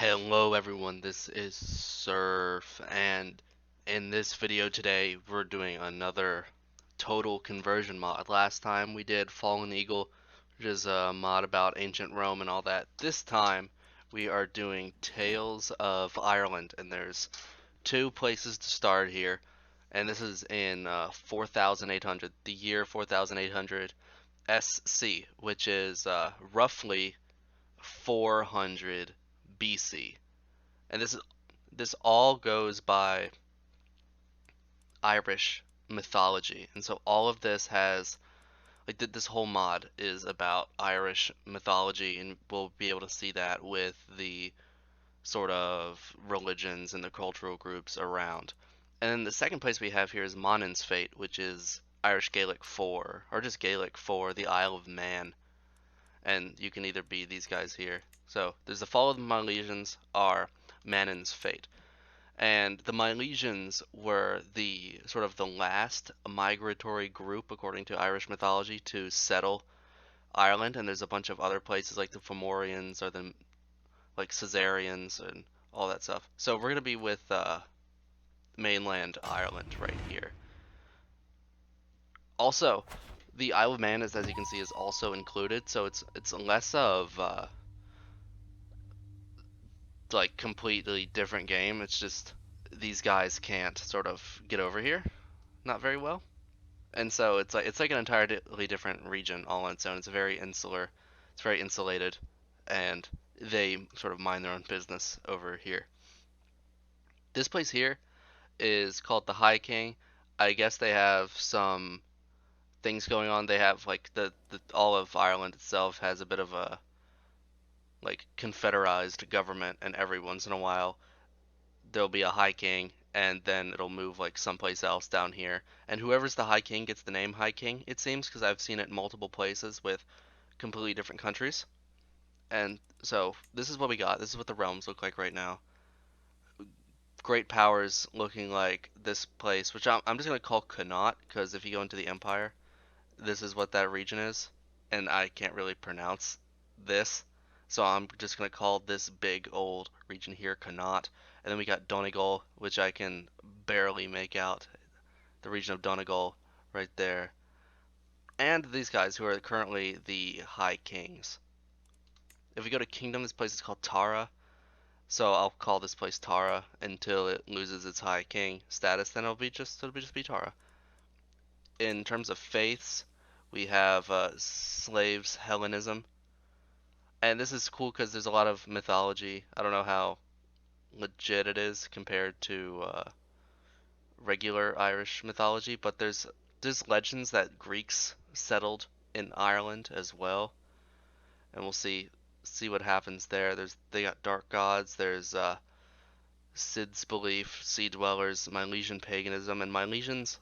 Hello everyone, this is Surf, and in this video today we're doing another total conversion mod. Last time we did Fallen Eagle, which is a mod about ancient Rome and all that. This time we are doing Tales of Ireland, and there's two places to start here, and this is in 4800, the year 4800 SC, which is roughly 400 BC. And this all goes by Irish mythology, and so all of this has this whole mod is about Irish mythology, and we'll be able to see that with the sort of religions and the cultural groups around. And then the second place we have here is Monan's Fate, which is Irish Gaelic for, or just Gaelic for the Isle of Man, and you can either be these guys here. So there's the Fall of the Milesians are Manon's Fate. And the Milesians were the sort of the last migratory group, according to Irish mythology, to settle Ireland. And there's a bunch of other places like the Fomorians or the like Caesarians and all that stuff. So we're gonna be with mainland Ireland right here. Also, the Isle of Man, as you can see, is also included. So it's less of like completely different game. It's just these guys can't sort of get over here, not very well. And so it's like an entirely different region all on its own. It's very insular, it's very insulated, and they sort of mind their own business over here. This place here is called the High King. I guess they have some things going on. They have like the all of Ireland itself has a bit of a like confederized government, and every once in a while there'll be a High King, and then it'll move like someplace else down here. And whoever's the High King gets the name High King, it seems, because I've seen it in multiple places with completely different countries. And so this is what we got. This is what the realms look like right now. Great powers looking like this place, which I'm just gonna call Connaught, because if you go into the Empire, this is what that region is, and I can't really pronounce this, so I'm just gonna call this big old region here Connaught. And then we got Donegal, which I can barely make out, the region of Donegal right there, and these guys who are currently the High Kings. If we go to Kingdom, this place is called Tara, so I'll call this place Tara until it loses its High King status. Then it'll just be Tara. In terms of faiths, we have slaves Hellenism, and this is cool because there's a lot of mythology. I don't know how legit it is compared to regular Irish mythology, but there's legends that Greeks settled in Ireland as well, and we'll see what happens there. They got dark gods. There's Sid's belief, sea dwellers, Milesian paganism, and Milesians,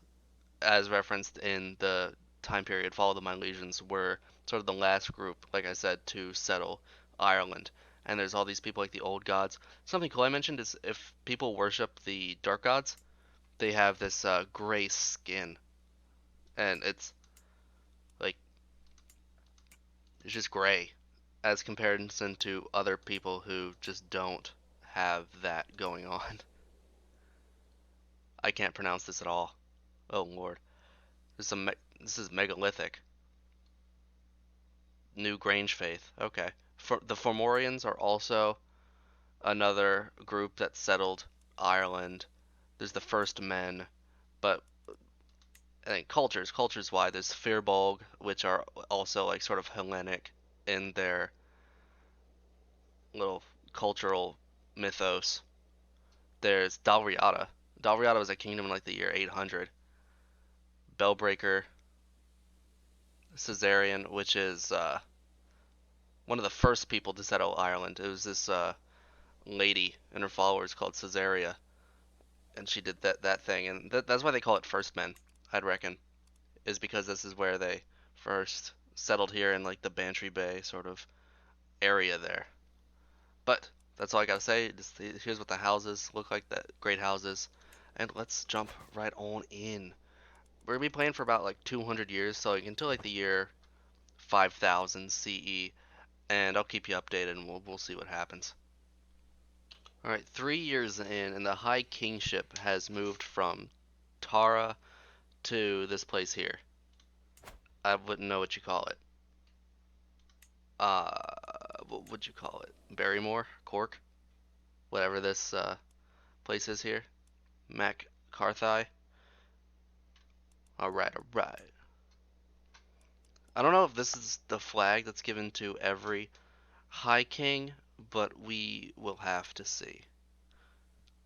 as referenced in the time period, Fall of the Milesians were sort of the last group, like I said, to settle Ireland. And there's all these people like the old gods. Something cool I mentioned is if people worship the dark gods, they have this gray skin, and like it's just gray as comparison to other people who just don't have that going on. I can't pronounce this at all. Oh lord, this is megalithic. New Grange faith. Okay. The Fomorians are also another group that settled Ireland. There's the first men, but I think cultures wide. There's Firbolg, which are also like sort of Hellenic in their little cultural mythos. There's Dalriada. Dalriada was a kingdom in like the year 800. Bellbreaker, Caesarian, which is one of the first people to settle Ireland. It was this lady and her followers called Caesarea, and she did that thing, and that's why they call it First Men. I'd reckon is because this is where they first settled here in like the Bantry Bay sort of area there. But that's all I gotta say. Here's what the houses look like, the great houses, and let's jump right on in. We're gonna be playing for about like 200 years, so like until like the year 5000 CE, and I'll keep you updated, and we'll see what happens. All right, 3 years in, and the High Kingship has moved from Tara to this place here. I wouldn't know what you call it. What would you call it? Barrymore? Cork? Whatever this place is here. Mac Carthai. Alright, alright. I don't know if this is the flag that's given to every High King, but we will have to see.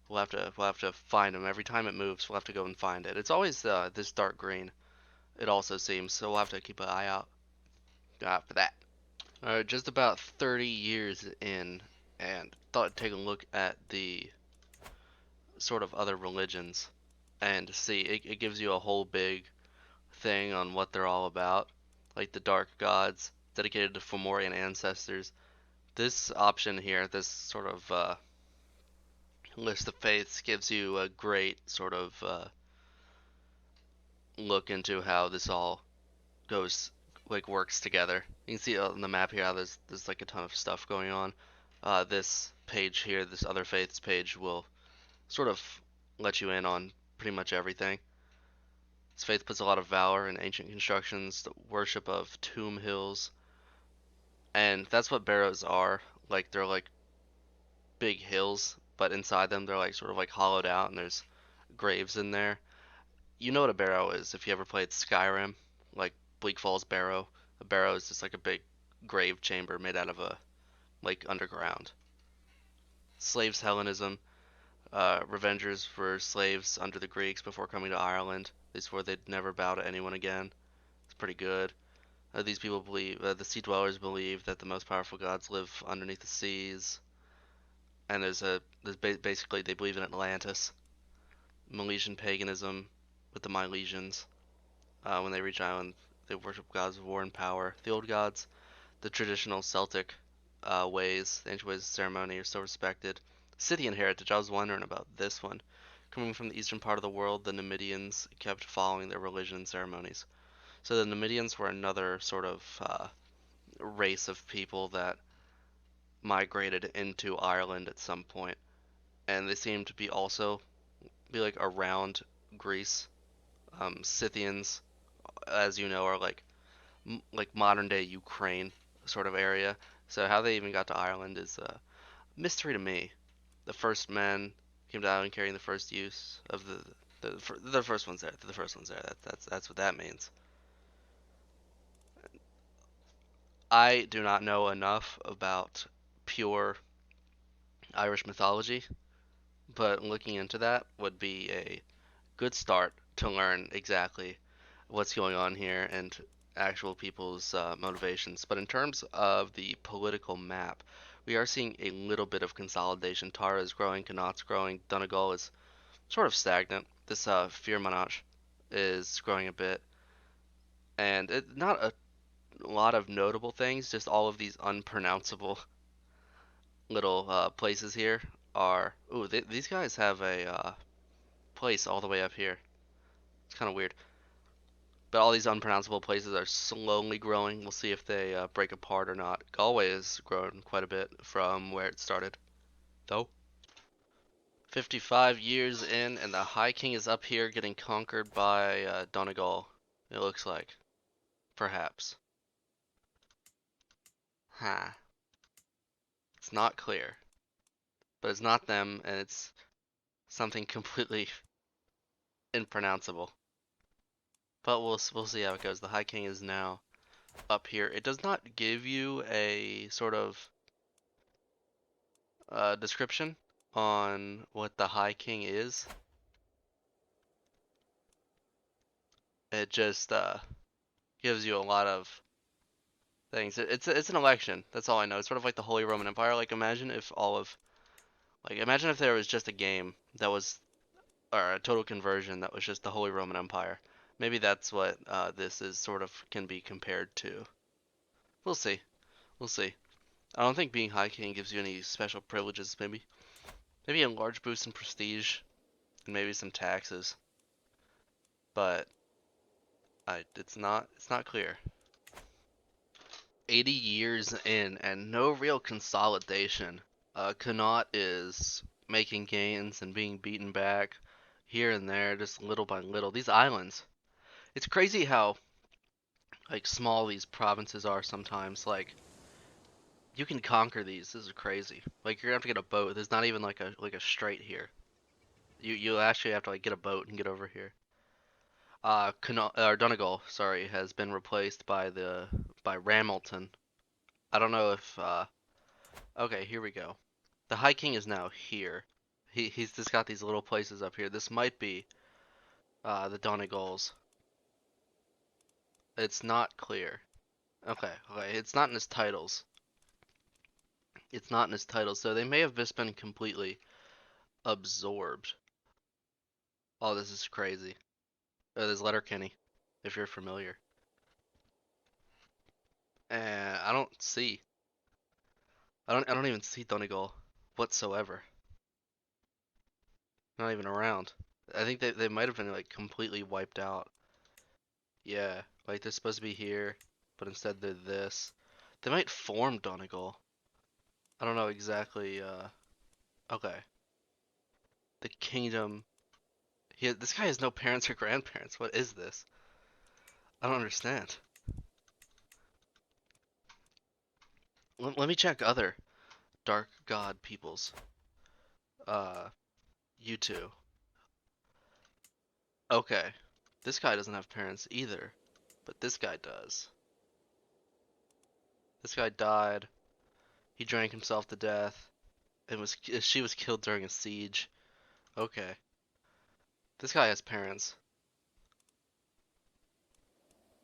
We'll have to find them. Every time it moves, we'll have to go and find it. It's always this dark green, it also seems, so we'll have to keep an eye out for that. Alright, just about 30 years in, and thought I'd take a look at the sort of other religions and see. It gives you a whole big thing on what they're all about, like the dark gods dedicated to Fomorian ancestors. This option here, this sort of list of faiths, gives you a great sort of look into how this all goes, like works together. You can see on the map here how there's like a ton of stuff going on. This page here, this other faiths page, will sort of let you in on pretty much everything. This faith puts a lot of valor in ancient constructions, the worship of tomb hills, and that's what barrows are. Like they're like big hills, but inside them they're like sort of like hollowed out, and there's graves in there. You know what a barrow is if you ever played Skyrim, like Bleak Falls Barrow. A barrow is just like a big grave chamber made out of a like underground. Slaves Hellenism, revengers for slaves under the Greeks before coming to Ireland. They swore they'd never bow to anyone again. It's pretty good. These people believe, the sea dwellers believe that the most powerful gods live underneath the seas, and basically they believe in Atlantis. Milesian paganism with the Milesians. When they reach Ireland, they worship gods of war and power. The old gods, the traditional Celtic ways, the ancient ways of ceremony are still respected. Scythian heritage, I was wondering about this one. Coming from the eastern part of the world, the Numidians kept following their religion and ceremonies. So the Numidians were another sort of race of people that migrated into Ireland at some point, and they seem to be also be like around Greece. Scythians, as you know, are like modern day Ukraine sort of area. So how they even got to Ireland is a mystery to me. The first men came to Ireland carrying the first use of the first ones there. The first ones there. That's what that means. I do not know enough about pure Irish mythology, but looking into that would be a good start to learn exactly what's going on here and actual people's motivations. But in terms of the political map, we are seeing a little bit of consolidation. Tara is growing, Connaught's growing, Donegal is sort of stagnant. This Firmanach is growing a bit, and not a lot of notable things, just all of these unpronounceable little places here are. Ooh, these guys have a place all the way up here. It's kind of weird. But all these unpronounceable places are slowly growing. We'll see if they break apart or not. Galway has grown quite a bit from where it started, though. 55 years in, and the High King is up here getting conquered by Donegal. It looks like. Perhaps. Huh. It's not clear. But it's not them, and it's something completely impronounceable. But we'll see how it goes. The High King is now up here. It does not give you a sort of description on what the High King is. It just gives you a lot of things. It's an election. That's all I know. It's sort of like the Holy Roman Empire. Like imagine if there was just a game that was or a total conversion that was just the Holy Roman Empire. Maybe that's what this is sort of can be compared to. We'll see. We'll see. I don't think being High King gives you any special privileges. Maybe a large boost in prestige and maybe some taxes. But it's not clear. 80 years in and no real consolidation. Connaught is making gains and being beaten back here and there, just little by little. These islands, it's crazy how like small these provinces are sometimes. Like you can conquer these. This is crazy. Like you're gonna have to get a boat. There's not even like a strait here. You actually have to like get a boat and get over here. Donegal, sorry, has been replaced by Ramilton. I don't know if okay, here we go. The High King is now here. He's just got these little places up here. This might be the Donegals. It's not clear. Okay, okay, it's not in his titles. It's not in his titles, so they may have just been completely absorbed. Oh, this is crazy. There's Letterkenny, if you're familiar. And I don't even see Donegal whatsoever. Not even around. I think they might have been like completely wiped out. Yeah, like they're supposed to be here, but instead they're this. They might form Donegal. I don't know exactly. Okay. The kingdom. This guy has no parents or grandparents. What is this? I don't understand. Let me check other dark god peoples. Uh, you two. Okay. This guy doesn't have parents either, but this guy does. This guy died. He drank himself to death. She was killed during a siege. Okay. This guy has parents.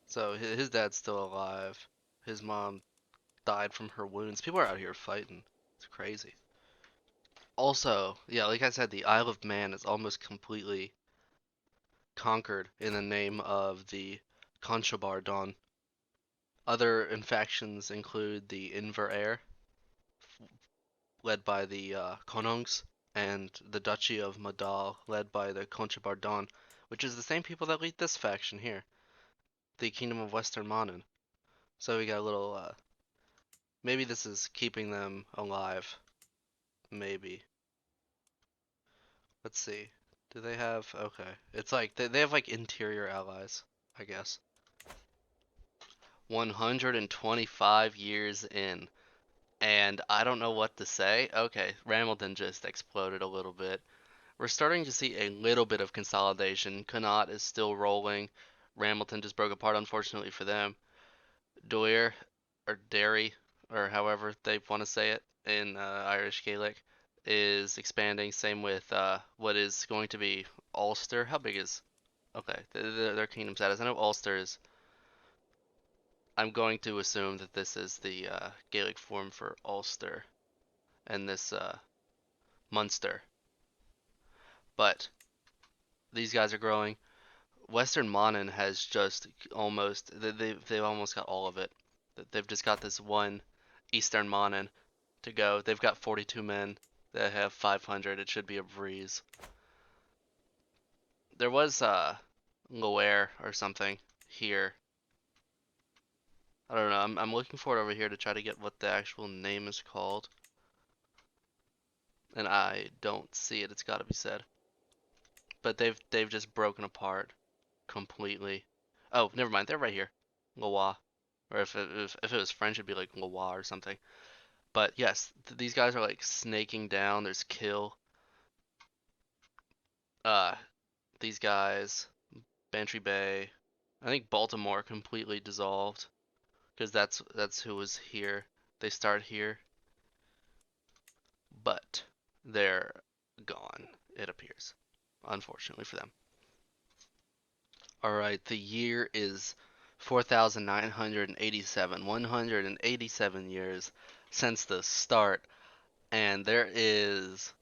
So his dad's still alive. His mom died from her wounds. People are out here fighting. It's crazy. Also, yeah, like I said, the Isle of Man is almost completely conquered in the name of the Conchobar. Other infections include the Inver Air, led by the Konungs, and the Duchy of Madal, led by the Conchobar, which is the same people that lead this faction here, the Kingdom of Western Monin. So we got a little, maybe this is keeping them alive. Maybe. Let's see. Do they have, okay. It's like, they have like interior allies, I guess. 125 years in. And I don't know what to say. Okay, Ramilton just exploded a little bit. We're starting to see a little bit of consolidation. Connaught is still rolling. Ramilton just broke apart, unfortunately for them. Doir, or Derry, or however they want to say it in Irish Gaelic, is expanding. Same with what is going to be Ulster. How big is? Okay, their kingdom status. I know Ulster is. I'm going to assume that this is the Gaelic form for Ulster, and this Munster. But these guys are growing. Western Monin has just almost they've almost got all of it. They've just got this one Eastern Monin to go. They've got 42 men. They have 500. It should be a breeze. There was Loire or something here. I don't know. I'm looking for it over here to try to get what the actual name is called, and I don't see it. It's got to be said. But they've just broken apart completely. Oh, never mind. They're right here. Loire. Or if it was French, it'd be like Loire or something. But yes, these guys are like snaking down. There's Kill. Uh, these guys, Bantry Bay. I think Baltimore completely dissolved because that's who was here. They start here, but they're gone. It appears, unfortunately for them. All right, the year is 4,987. 187 years since the start, and there is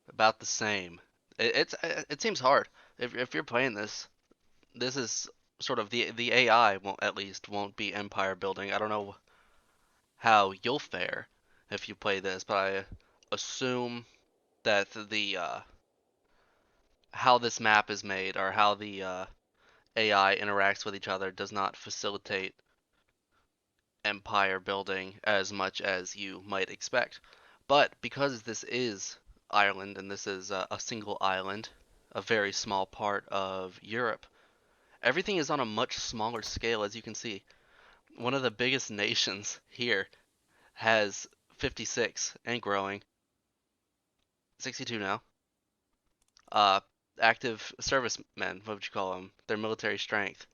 about the same. It seems hard. If you're playing this, this is sort of the AI won't at least won't be empire building. I don't know how you'll fare if you play this, but I assume that the how this map is made or how the AI interacts with each other does not facilitate empire building as much as you might expect. But because this is Ireland, and this is a single island, a very small part of Europe. Everything is on a much smaller scale, as you can see. One of the biggest nations here has 56 and growing, 62 now. Uh, Active servicemen, what would you call them? Their military strength.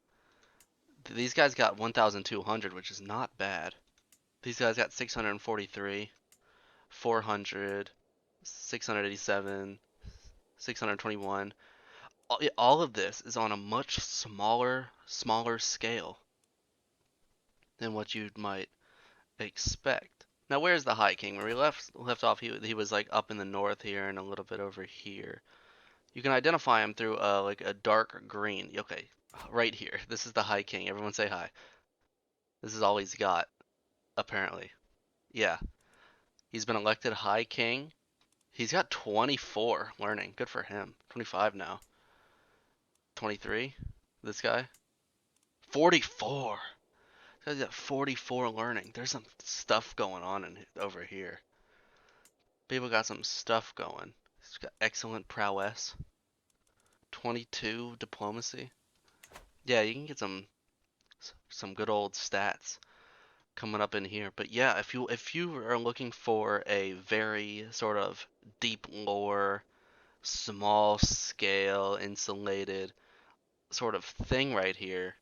These guys got 1,200, which is not bad. These guys got 643, 400, 687, 621. All of this is on a much smaller scale than what you might expect. Now, where's the High King? Where we left off, he was like up in the north here and a little bit over here. You can identify him through like a dark green. Okay, right here. This is the High King. Everyone say hi. This is all he's got, apparently. Yeah, he's been elected High King. He's got 24 learning. Good for him. 25 now. 23. This guy. 44. This guy's got 44 learning. There's some stuff going on over here. People got some stuff going. He's got excellent prowess. 22 diplomacy. Yeah, you can get some good old stats coming up in here. But yeah, if you are looking for a very sort of deep lore, small scale, insulated sort of thing right here,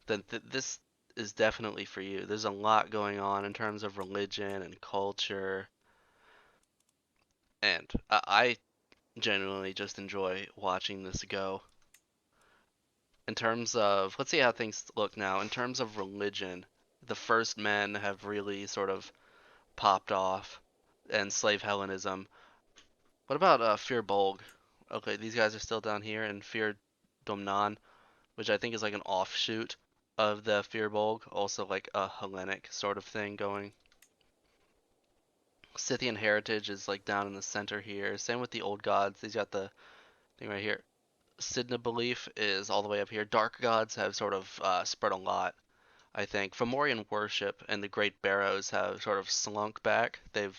then this is definitely for you. There's a lot going on in terms of religion and culture, and I genuinely just enjoy watching this go. In terms of, let's see how things look now. In terms of religion, the first men have really sort of popped off, and slave Hellenism. What about Fear Bolg? Okay, these guys are still down here, and Fear Domnan, which I think is like an offshoot of the Fear Bolg, also like a Hellenic sort of thing going. Scythian heritage is like down in the center here. Same with the old gods. These got the thing right here. Sidna belief is all the way up here. Dark gods have sort of spread a lot, I think. Fomorian worship and the Great Barrows have sort of slunk back. They're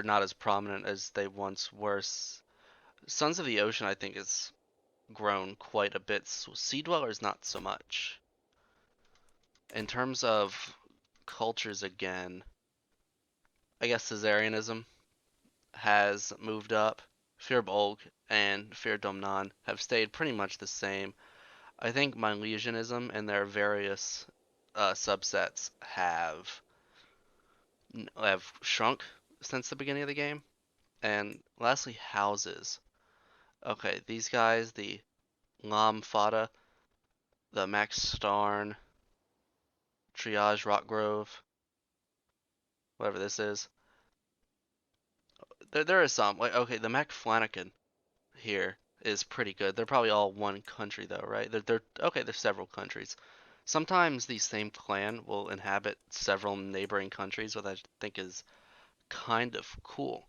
not as prominent as they once were. Sons of the Ocean, I think, has grown quite a bit. Sea Dwellers, not so much. In terms of cultures, again, I guess Caesarianism has moved up. Fear Bolg and Fear Domnan have stayed pretty much the same. I think Milesianism and their various subsets have shrunk since the beginning of the game. And lastly, houses. Okay, these guys, the Lam Fada, the Max Starn, Triage Rockgrove, whatever this is. There are some. Like, okay, the Mac Flanagan here is pretty good. They're probably all one country though, right? They're okay, there's several countries. Sometimes the same clan will inhabit several neighboring countries, which I think is kind of cool.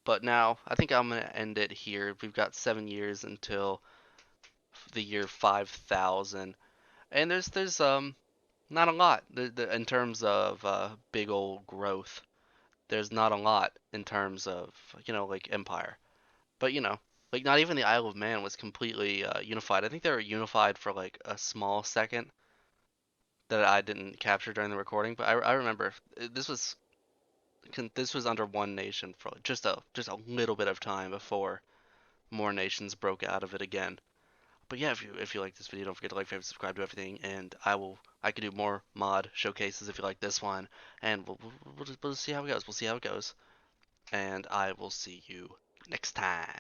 But now, I think I'm gonna end it here. We've got 7 years until the year 5000, and there's not a lot in terms of big old growth. There's not a lot in terms of like empire, but like not even the Isle of Man was completely unified. I think they were unified for like a small second that I didn't capture during the recording, but I remember this was under one nation for just a little bit of time before more nations broke out of it again. But yeah, if you like this video, don't forget to like, favorite, subscribe to everything, and I could do more mod showcases if you like this one, and we'll just see how it goes. We'll see how it goes, and I will see you next time.